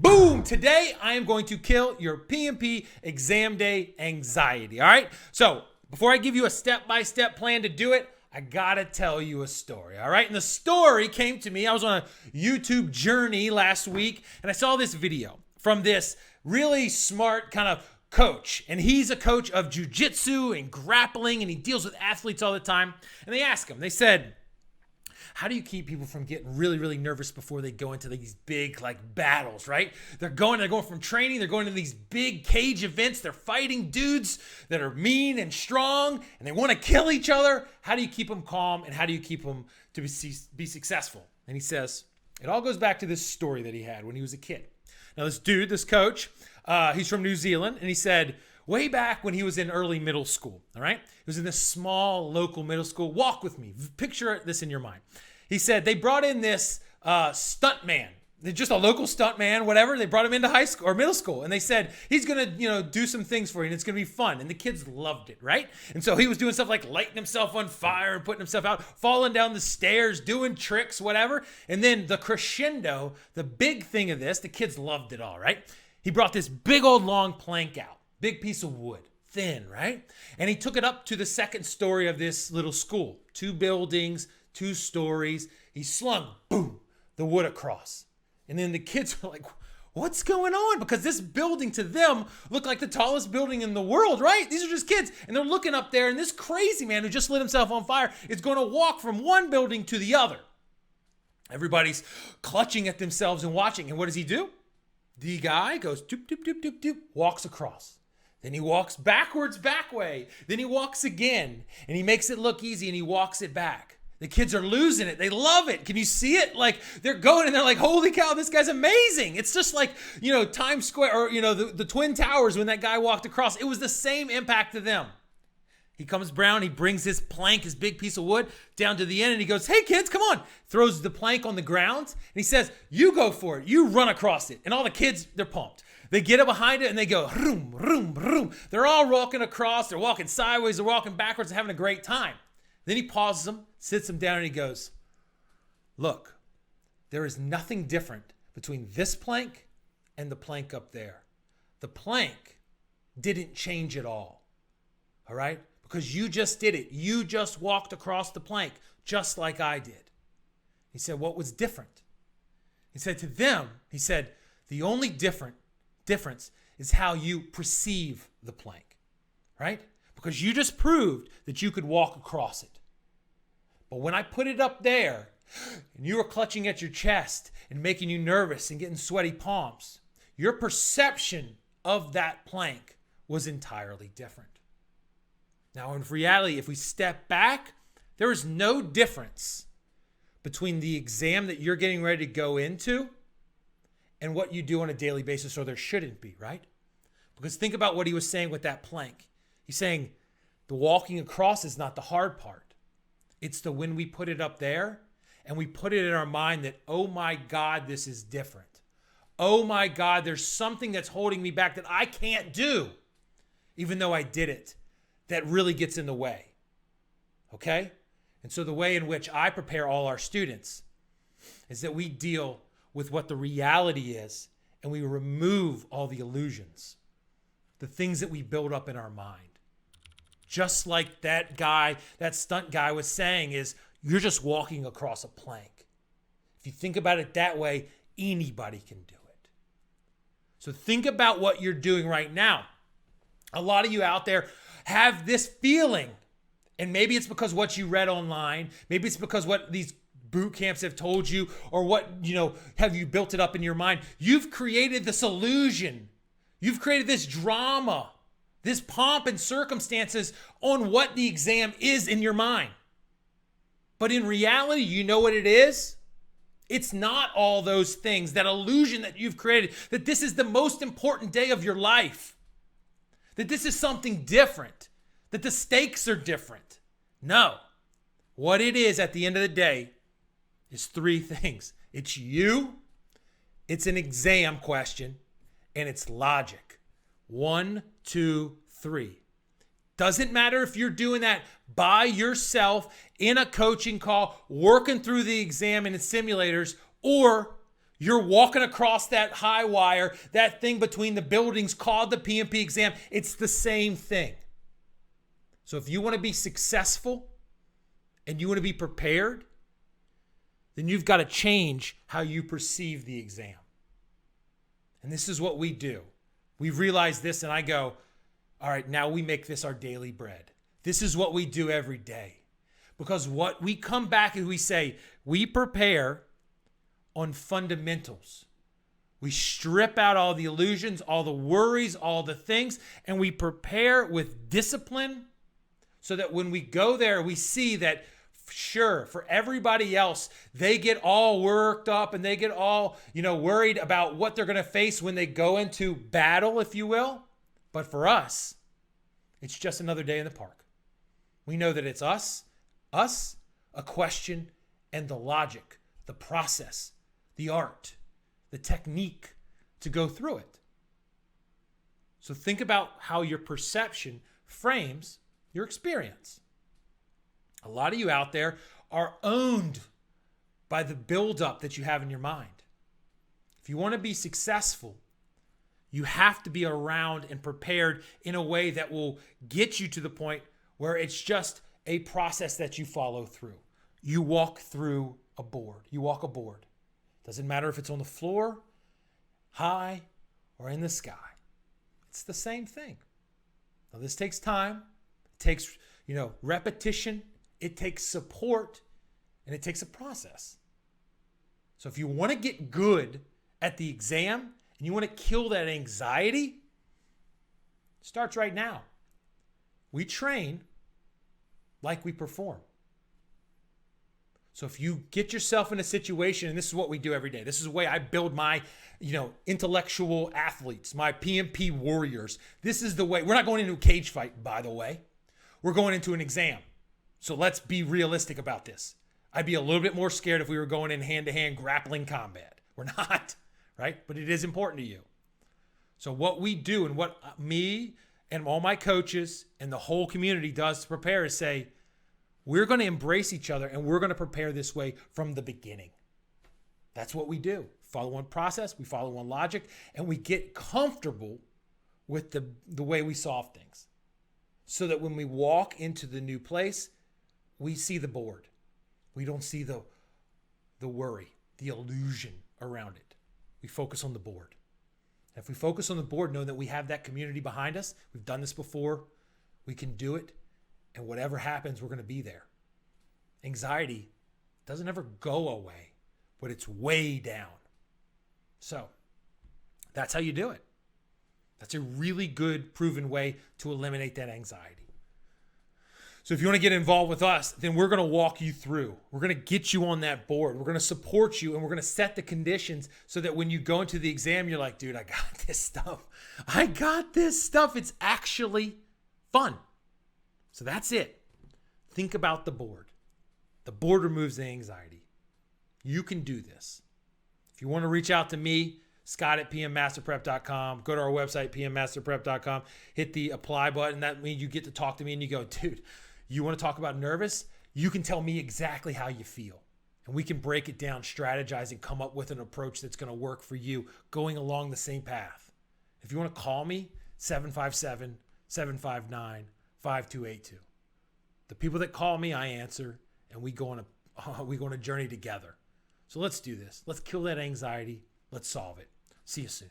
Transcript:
Boom! Today, I am going to kill your PMP exam day anxiety, all right? So, before I give you a step-by-step plan to do it, I gotta tell you a story, all right? And the story came to me. I was on a YouTube journey last week, and I saw this video from this really smart kind of coach. And he's a coach of jiu-jitsu and grappling, and he deals with athletes all the time. And they asked him, they said, how do you keep people from getting really, really nervous before they go into these big battles, right? They're going from training, they're going to these big cage events, they're fighting dudes that are mean and strong, and they want to kill each other. How do you keep them calm, and how do you keep them to be successful? And he says, it all goes back to this story that he had when he was a kid. Now this dude, this coach, he's from New Zealand, and he said, way back when he was in early middle school, all right? He was in this small local middle school. Walk with me. Picture this in your mind. He said they brought in this stunt man, just a local stunt man, whatever. They brought him into high school or middle school, and they said he's gonna, do some things for you, and it's gonna be fun. And the kids loved it, right? And so he was doing stuff like lighting himself on fire and putting himself out, falling down the stairs, doing tricks, whatever. And then the crescendo, the big thing of this, the kids loved it all, right? He brought this big old long plank out, big piece of wood, thin, right? And he took it up to the second story of this little school, 2 buildings. 2 stories. He slung, boom, the wood across. And then the kids were like, what's going on? Because this building to them looked like the tallest building in the world, right? These are just kids. And they're looking up there, and this crazy man who just lit himself on fire is going to walk from one building to the other. Everybody's clutching at themselves and watching. And what does he do? The guy goes doop, doop, doop, doop, doop, walks across. Then he walks backwards, back way. Then he walks again, and he makes it look easy, and he walks it back. The kids are losing it. They love it. Can you see it? Like, they're going and they're like, holy cow, this guy's amazing. It's just like, Times Square or, the Twin Towers when that guy walked across. It was the same impact to them. He comes down, he brings his plank, his big piece of wood down to the end, and he goes, hey kids, come on. Throws the plank on the ground, and he says, you go for it. You run across it. And all the kids, they're pumped. They get up behind it and they go, room, room, room. They're all walking across. They're walking sideways. They're walking backwards and having a great time. Then he pauses them, sits them down, and he goes, look, there is nothing different between this plank and the plank up there. The plank didn't change at all right? Because you just did it. You just walked across the plank just like I did. He said, what was different? He said to them, the only difference is how you perceive the plank, right? Because you just proved that you could walk across it. But when I put it up there and you were clutching at your chest and making you nervous and getting sweaty palms, your perception of that plank was entirely different. Now, in reality, if we step back, there is no difference between the exam that you're getting ready to go into and what you do on a daily basis, or there shouldn't be, right? Because think about what he was saying with that plank. He's saying the walking across is not the hard part. It's the when we put it up there and we put it in our mind that, oh my God, this is different. Oh my God, there's something that's holding me back that I can't do, even though I did it, that really gets in the way. Okay? And so the way in which I prepare all our students is that we deal with what the reality is and we remove all the illusions, the things that we build up in our mind. Just like that stunt guy was saying, is you're just walking across a plank. If you think about it that way, anybody can do it. So think about what you're doing right now. A lot of you out there have this feeling, and maybe it's because what you read online, maybe it's because what these boot camps have told you, or what, have you built it up in your mind. You've created this illusion. You've created this drama, this pomp and circumstances on what the exam is in your mind. But in reality, you know what it is? It's not all those things, that illusion that you've created, that this is the most important day of your life, that this is something different, that the stakes are different. No. What it is at the end of the day is 3 things. It's you, it's an exam question, and it's logic. 1, 2, 3. Doesn't matter if you're doing that by yourself in a coaching call, working through the exam in the simulators, or You're walking across that high wire, that thing between the buildings called the PMP exam. It's the same thing. So if you want to be successful and you want to be prepared, then you've got to change how you perceive the exam. And this is what we do. We realize this and I go, all right, now we make this our daily bread. This is what we do every day. Because what we come back and we say, we prepare on fundamentals. We strip out all the illusions, all the worries, all the things, and we prepare with discipline so that when we go there, we see that sure, for everybody else, they get all worked up and they get all, worried about what they're going to face when they go into battle, if you will. But for us, it's just another day in the park. We know that it's us, a question, and the logic, the process, the art, the technique to go through it. So think about how your perception frames your experience. A lot of you out there are owned by the buildup that you have in your mind. If you want to be successful, you have to be around and prepared in a way that will get you to the point where it's just a process that you follow through. You walk through a board. You walk a board. Doesn't matter if it's on the floor, high, or in the sky. It's the same thing. Now this takes time. It takes, repetition. It takes support, and it takes a process. So if you want to get good at the exam and you want to kill that anxiety, it starts right now. We train like we perform. So if you get yourself in a situation, and this is what we do every day. This is the way I build my, intellectual athletes, my PMP warriors. This is the way. We're not going into a cage fight, by the way. We're going into an exam. So let's be realistic about this. I'd be a little bit more scared if we were going in hand-to-hand grappling combat. We're not, right? But it is important to you. So what we do and what me and all my coaches and the whole community does to prepare is say, we're going to embrace each other and we're going to prepare this way from the beginning. That's what we do. Follow one process, we follow one logic, and we get comfortable with the way we solve things. So that when we walk into the new place, we see the board. We don't see the worry, the illusion around it. We focus on the board. And if we focus on the board, knowing that we have that community behind us, we've done this before, we can do it, and whatever happens, we're going to be there. Anxiety doesn't ever go away, but it's way down. So that's how you do it. That's a really good, proven way to eliminate that anxiety. So if you want to get involved with us, then we're going to walk you through. We're going to get you on that board. We're going to support you, and we're going to set the conditions so that when you go into the exam, you're like, dude, I got this stuff. I got this stuff. It's actually fun. So that's it. Think about the board. The board removes the anxiety. You can do this. If you want to reach out to me, Scott at PMMasterPrep.com. Go to our website, PMMasterPrep.com. Hit the apply button. That means you get to talk to me and you go, dude, you want to talk about nervous? You can tell me exactly how you feel. And we can break it down, strategize, and come up with an approach that's going to work for you going along the same path. If you want to call me, 757-759-5282. The people that call me, I answer, and we go on a journey together. So let's do this. Let's kill that anxiety. Let's solve it. See you soon.